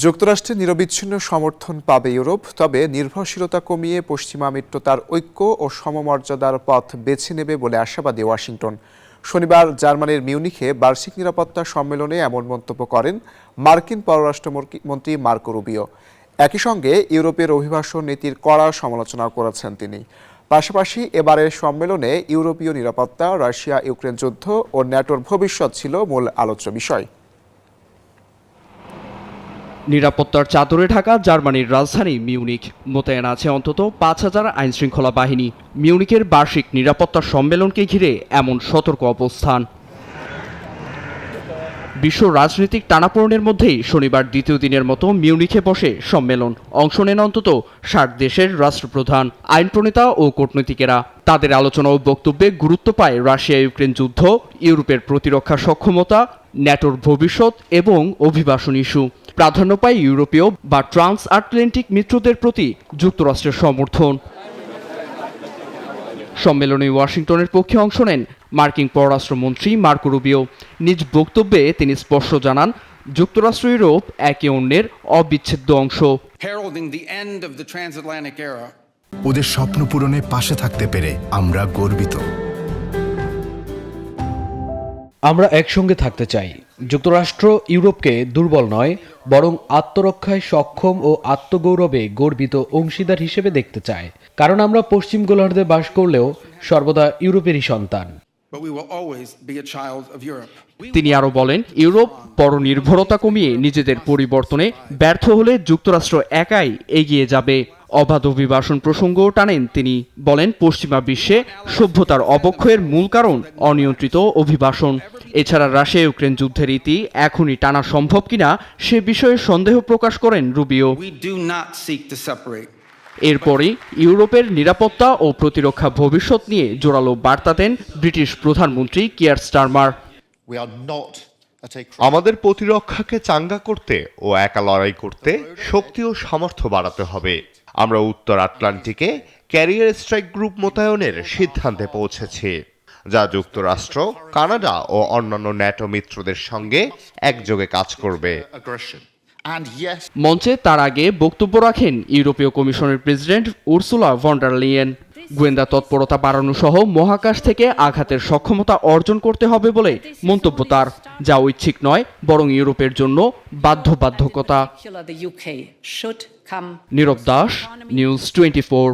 যুক্তরাষ্ট্রের নিরবিচ্ছিন্ন সমর্থন পাবে ইউরোপ, তবে নির্ভরশীলতা কমিয়ে পশ্চিমা মিত্রতার ঐক্য ও সমমর্যাদার পথ বেছে নেবে বলে আশাবাদী ওয়াশিংটন। শনিবার জার্মানির মিউনিখে বার্ষিক নিরাপত্তা সম্মেলনে এমন মন্তব্য করেন মার্কিন পররাষ্ট্রমন্ত্রী মার্কো রুবিও। একই সঙ্গে ইউরোপের অভিবাসন নীতির কড়া সমালোচনা করেছেন তিনি। পাশাপাশি এবারের সম্মেলনে ইউরোপীয় নিরাপত্তা, রাশিয়া ইউক্রেন যুদ্ধ ও ন্যাটোর ভবিষ্যৎ ছিল মূল আলোচ্য বিষয়। নিরাপত্তার চাদরে ঢাকা জার্মানির রাজধানী মিউনিখ। মোতায়েন আছে অন্তত ৫,০০০ আইনশৃঙ্খলা বাহিনী। মিউনিখের বার্ষিক নিরাপত্তা সম্মেলনকে ঘিরে এমন সতর্ক অবস্থান। বিশ্ব রাজনৈতিক টানাপোড়েনের মধ্যেই শনিবার দ্বিতীয় দিনের মতো মিউনিখে বসে সম্মেলন। অংশ নেন অন্তত ৬০ দেশের রাষ্ট্রপ্রধান, আইন প্রণেতা ও কূটনীতিকেরা। তাদের আলোচনা ও বক্তব্যে গুরুত্ব পায় রাশিয়া ইউক্রেন যুদ্ধ, ইউরোপের প্রতিরক্ষা সক্ষমতা, ন্যাটোর ভবিষ্যৎ এবং অভিবাসন ইস্যু। প্রাধান্য পায় ইউরোপীয় বা ট্রান্স আটলান্টিক মিত্রদের প্রতি যুক্তরাষ্ট্রের সমর্থন। সম্মেলনে ওয়াশিংটনের পক্ষে অংশ নেন মার্কিন পররাষ্ট্রমন্ত্রী মার্কো রুবিও। নিজ বক্তব্যে তিনি স্পষ্ট জানান, যুক্তরাষ্ট্র ইউরোপ একে অন্যের অবিচ্ছেদ্য অংশ। ওদের স্বপ্ন পূরণে পাশে থাকতে পেরে আমরা গর্বিত। আমরা একসঙ্গে থাকতে চাই। যুক্তরাষ্ট্র ইউরোপকে দুর্বল নয়, বরং আত্মরক্ষায় সক্ষম ও আত্মগৌরবে গর্বিত অংশীদার হিসেবে দেখতে চায়। কারণ আমরা পশ্চিম গোলার্ধে বাস করলেও সর্বদা ইউরোপেরই সন্তান। তিনি আরো বলেন, ইউরোপ পরনির্ভরতা কমিয়ে নিজেদের পরিবর্তনে ব্যর্থ হলে যুক্তরাষ্ট্র একাই এগিয়ে যাবে। অবাধ অভিবাসন প্রসঙ্গও টানেন তিনি। বলেন, পশ্চিমা বিশ্বে সভ্যতার অবক্ষয়ের মূল কারণ অনিয়ন্ত্রিত অভিবাসন। এছাড়া রাশিয়া ইউক্রেন যুদ্ধের ইতি এখনই টানা সম্ভব কিনা সে বিষয়ে সন্দেহ প্রকাশ করেন রুবিও। এরপরই ইউরোপের নিরাপত্তা ও প্রতিরক্ষা ভবিষ্যৎ নিয়ে জোরালো বার্তা দেন ব্রিটিশ প্রধানমন্ত্রী কিয়ার স্টারমার। আমাদের প্রতিরক্ষাকে চাঙ্গা করতে ও একা লড়াই করতে শক্তি ও সামর্থ্য বাড়াতে হবে। আমরা উত্তর আটলান্টিকে ক্যারিয়ার স্ট্রাইক গ্রুপ মোতায়েনের সিদ্ধান্তে পৌঁছেছি, যা যুক্তরাষ্ট্র, কানাডা ও অন্যান্য ন্যাটো মিত্রদের সঙ্গে একযোগে কাজ করবে। মঞ্চে তার আগে বক্তব্য রাখেন ইউরোপীয় কমিশনের president Ursula von der Leyen. গোয়েন্দা তৎপরতা বাড়ানো সহ মহাকাশ থেকে আঘাতের সক্ষমতা অর্জন করতে হবে বলে মন্তব্য তার, যা ঐচ্ছিক নয় বরং ইউরোপের জন্য বাধ্যবাধকতা। নীরব দাস, নিউজ 24।